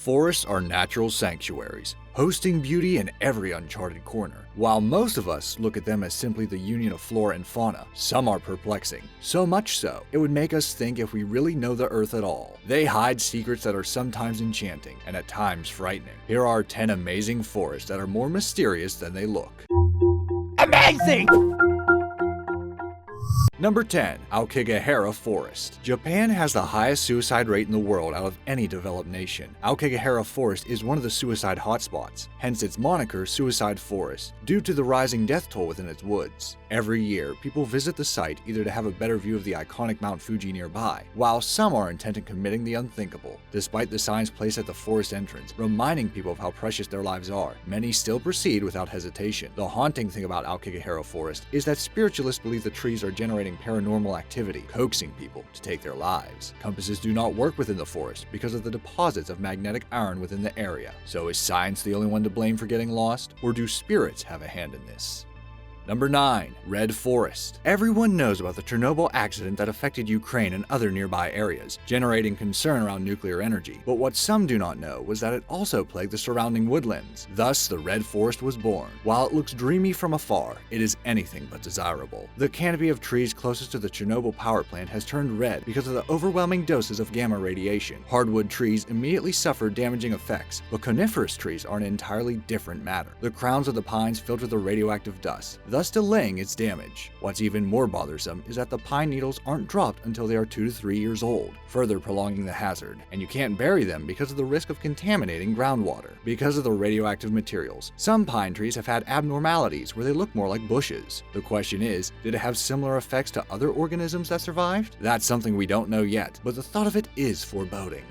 Forests are natural sanctuaries, hosting beauty in every uncharted corner. While most of us look at them as simply the union of flora and fauna, some are perplexing. So much so, it would make us think if we really know the earth at all. They hide secrets that are sometimes enchanting and at times frightening. Here are 10 amazing forests that are more mysterious than they look. Amazing! Number 10. AOKIGAHARA Forest. Japan has the highest suicide rate in the world out of any developed nation. AOKIGAHARA Forest is one of the suicide hotspots, hence its moniker Suicide Forest, due to the rising death toll within its woods. Every year, people visit the site either to have a better view of the iconic Mount Fuji nearby, while some are intent on committing the unthinkable. Despite the signs placed at the forest entrance, reminding people of how precious their lives are, many still proceed without hesitation. The haunting thing about AOKIGAHARA Forest is that spiritualists believe the trees are generating paranormal activity, coaxing people to take their lives. Compasses do not work within the forest because of the deposits of magnetic iron within the area. So is science the only one to blame for getting lost, or do spirits have a hand in this? Number 9. Red Forest. Everyone knows about the Chernobyl accident that affected Ukraine and other nearby areas, generating concern around nuclear energy. But what some do not know was that it also plagued the surrounding woodlands. Thus, the Red Forest was born. While it looks dreamy from afar, it is anything but desirable. The canopy of trees closest to the Chernobyl power plant has turned red because of the overwhelming doses of gamma radiation. Hardwood trees immediately suffer damaging effects, but coniferous trees are an entirely different matter. The crowns of the pines filter the radioactive dust, thus delaying its damage. What's even more bothersome is that the pine needles aren't dropped until they are 2 to 3 years old, further prolonging the hazard, and you can't bury them because of the risk of contaminating groundwater. Because of the radioactive materials, some pine trees have had abnormalities where they look more like bushes. The question is, did it have similar effects to other organisms that survived? That's something we don't know yet, but the thought of it is foreboding.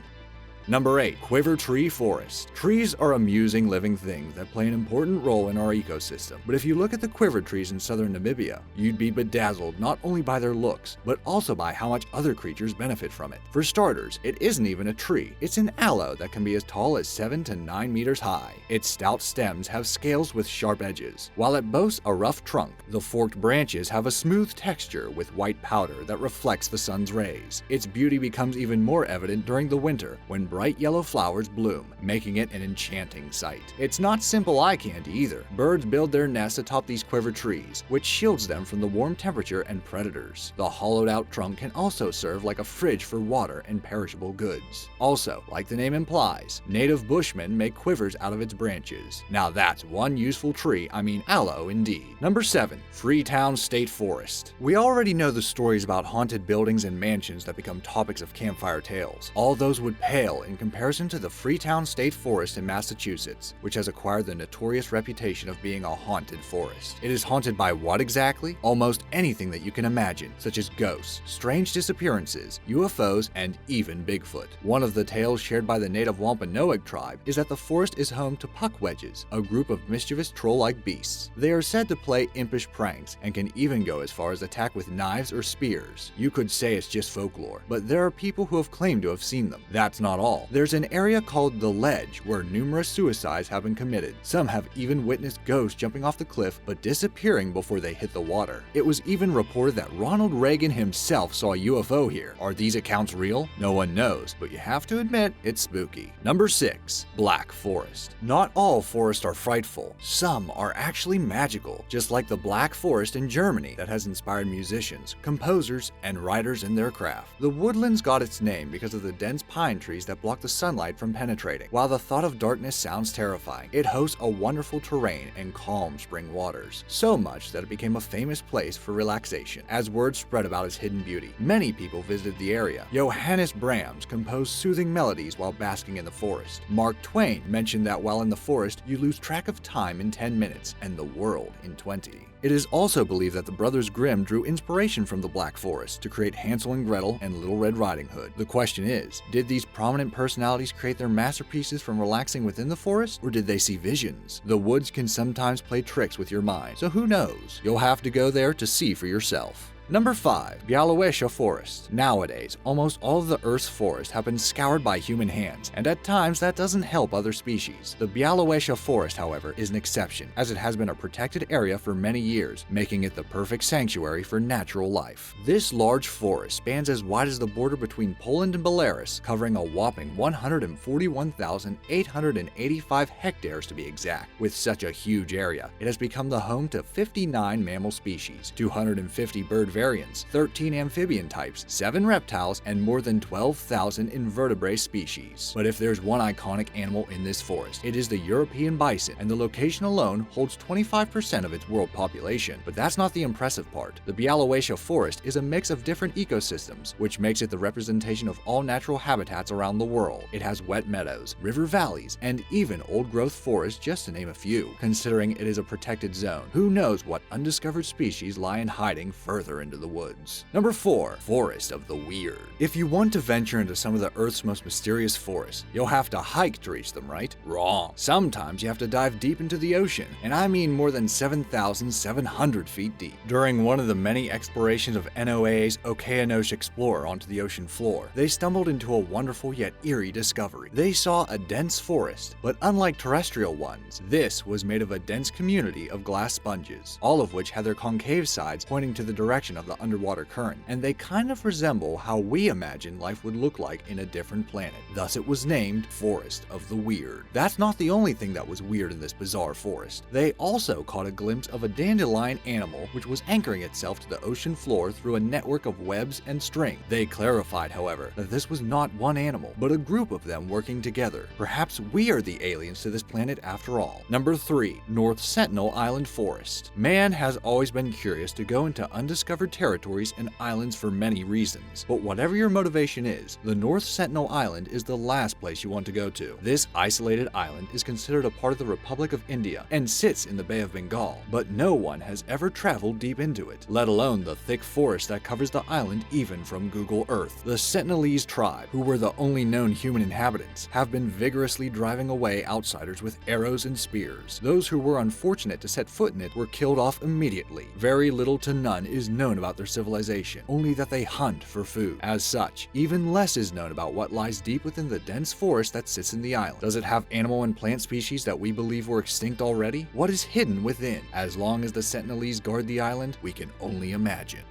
Number 8. Quiver Tree Forest. Trees are amusing living things that play an important role in our ecosystem, but if you look at the quiver trees in southern Namibia, you'd be bedazzled not only by their looks, but also by how much other creatures benefit from it. For starters, it isn't even a tree, it's an aloe that can be as tall as 7 to 9 meters high. Its stout stems have scales with sharp edges. While it boasts a rough trunk, the forked branches have a smooth texture with white powder that reflects the sun's rays. Its beauty becomes even more evident during the winter when bright yellow flowers bloom, making it an enchanting sight. It's not simple eye candy either. Birds build their nests atop these quiver trees, which shields them from the warm temperature and predators. The hollowed-out trunk can also serve like a fridge for water and perishable goods. Also, like the name implies, native bushmen make quivers out of its branches. Now that's one useful tree, aloe indeed. Number 7. Freetown State Forest. We already know the stories about haunted buildings and mansions that become topics of campfire tales. All those would pale in comparison to the Freetown State Forest in Massachusetts, which has acquired the notorious reputation of being a haunted forest. It is haunted by what exactly? Almost anything that you can imagine, such as ghosts, strange disappearances, UFOs, and even Bigfoot. One of the tales shared by the native Wampanoag tribe is that the forest is home to puckwedges, a group of mischievous troll-like beasts. They are said to play impish pranks and can even go as far as attack with knives or spears. You could say it's just folklore, but there are people who have claimed to have seen them. That's not all. There's an area called the Ledge where numerous suicides have been committed. Some have even witnessed ghosts jumping off the cliff but disappearing before they hit the water. It was even reported that Ronald Reagan himself saw a UFO here. Are these accounts real? No one knows, but you have to admit it's spooky. Number 6. Black Forest. Not all forests are frightful. Some are actually magical, just like the Black Forest in Germany that has inspired musicians, composers, and writers in their craft. The woodlands got its name because of the dense pine trees that block the sunlight from penetrating. While the thought of darkness sounds terrifying, it hosts a wonderful terrain and calm spring waters, so much that it became a famous place for relaxation. As word spread about its hidden beauty, many people visited the area. Johannes Brahms composed soothing melodies while basking in the forest. Mark Twain mentioned that while in the forest, you lose track of time in 10 minutes and the world in 20. It is also believed that the Brothers Grimm drew inspiration from the Black Forest to create Hansel and Gretel and Little Red Riding Hood. The question is, did these prominent personalities create their masterpieces from relaxing within the forest, or did they see visions? The woods can sometimes play tricks with your mind, so who knows? You'll have to go there to see for yourself. Number 5. BIALOWIEZA Forest. Nowadays, almost all of the Earth's forests have been scoured by human hands, and at times that doesn't help other species. The BIALOWIEZA Forest, however, is an exception, as it has been a protected area for many years, making it the perfect sanctuary for natural life. This large forest spans as wide as the border between Poland and Belarus, covering a whopping 141,885 hectares to be exact. With such a huge area, it has become the home to 59 mammal species, 250 bird variants, 13 amphibian types, 7 reptiles, and more than 12,000 invertebrate species. But if there's one iconic animal in this forest, it is the European bison, and the location alone holds 25% of its world population. But that's not the impressive part. The BIALOWIEZA Forest is a mix of different ecosystems, which makes it the representation of all natural habitats around the world. It has wet meadows, river valleys, and even old-growth forests, just to name a few. Considering it is a protected zone, who knows what undiscovered species lie in hiding further into the woods. Number 4. Forest of the Weird. If you want to venture into some of the Earth's most mysterious forests, you'll have to hike to reach them, right? Wrong. Sometimes you have to dive deep into the ocean, and I mean more than 7,700 feet deep. During one of the many explorations of NOAA's Okeanos Explorer onto the ocean floor, they stumbled into a wonderful yet eerie discovery. They saw a dense forest, but unlike terrestrial ones, this was made of a dense community of glass sponges, all of which had their concave sides pointing to the direction of the underwater current, and they kind of resemble how we imagine life would look like in a different planet. Thus it was named Forest of the Weird. That's not the only thing that was weird in this bizarre forest. They also caught a glimpse of a dandelion animal which was anchoring itself to the ocean floor through a network of webs and string. They clarified, however, that this was not one animal, but a group of them working together. Perhaps we are the aliens to this planet after all. Number 3. North Sentinel Island Forest. Man has always been curious to go into undiscovered territories and islands for many reasons, but whatever your motivation is, the North Sentinel Island is the last place you want to go to. This isolated island is considered a part of the Republic of India and sits in the Bay of Bengal, but no one has ever traveled deep into it, let alone the thick forest that covers the island even from Google Earth. The Sentinelese tribe, who were the only known human inhabitants, have been vigorously driving away outsiders with arrows and spears. Those who were unfortunate to set foot in it were killed off immediately. Very little to none is known about their civilization, only that they hunt for food. As such, even less is known about what lies deep within the dense forest that sits in the island. Does it have animal and plant species that we believe were extinct already? What is hidden within? As long as the Sentinelese guard the island, we can only imagine.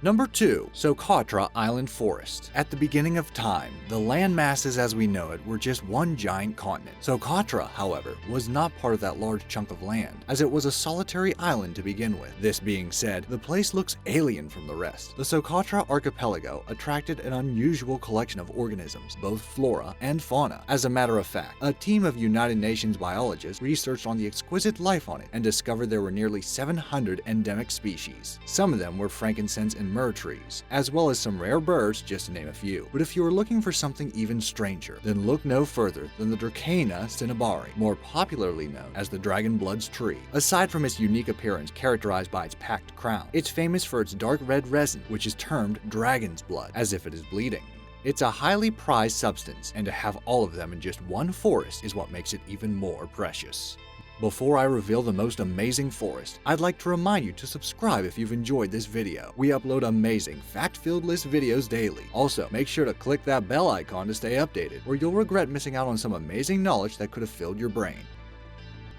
Number 2. SOCOTRA Island Forest. At the beginning of time, the land masses as we know it were just one giant continent. Socotra, however, was not part of that large chunk of land, as it was a solitary island to begin with. This being said, the place looks alien from the rest. The Socotra archipelago attracted an unusual collection of organisms, both flora and fauna. As a matter of fact, a team of United Nations biologists researched on the exquisite life on it and discovered there were nearly 700 endemic species. Some of them were frankincense and myrrh trees, as well as some rare birds, just to name a few. But if you are looking for something even stranger, then look no further than the Dracaena cinnabari, more popularly known as the dragon blood's tree. Aside from its unique appearance characterized by its packed crown, it's famous for its dark red resin, which is termed dragon's blood, as if it is bleeding. It's a highly prized substance, and to have all of them in just one forest is what makes it even more precious. Before I reveal the most amazing forest, I'd like to remind you to subscribe if you've enjoyed this video. We upload amazing, fact-filled list videos daily. Also, make sure to click that bell icon to stay updated, or you'll regret missing out on some amazing knowledge that could have filled your brain.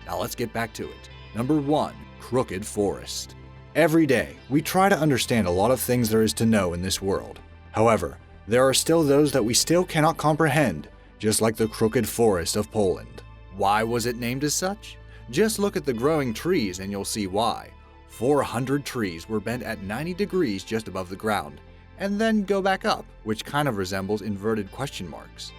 Now let's get back to it. Number 1. Crooked Forest. Every day, we try to understand a lot of things there is to know in this world. However, there are still those that we still cannot comprehend, just like the Crooked Forest of Poland. Why was it named as such? Just look at the growing trees and you'll see why. 400 trees were bent at 90 degrees just above the ground, and then go back up, which kind of resembles inverted question marks.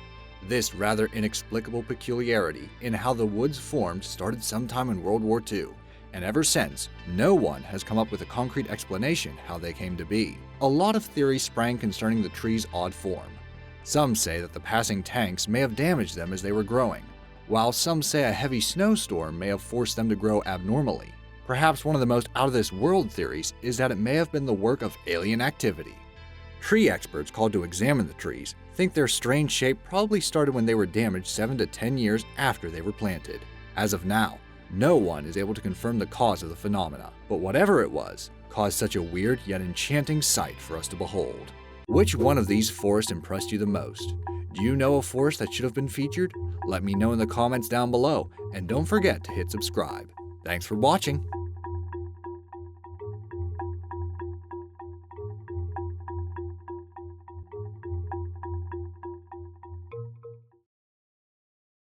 This rather inexplicable peculiarity in how the woods formed started sometime in World War II, and ever since, no one has come up with a concrete explanation how they came to be. A lot of theories sprang concerning the trees' odd form. Some say that the passing tanks may have damaged them as they were growing, while some say a heavy snowstorm may have forced them to grow abnormally. Perhaps one of the most out-of-this-world theories is that it may have been the work of alien activity. Tree experts called to examine the trees think their strange shape probably started when they were damaged 7 to 10 years after they were planted. As of now, no one is able to confirm the cause of the phenomena, but whatever it was, caused such a weird yet enchanting sight for us to behold. Which one of these forests impressed you the most? Do you know a forest that should have been featured? Let me know in the comments down below, and don't forget to hit subscribe. Thanks for watching!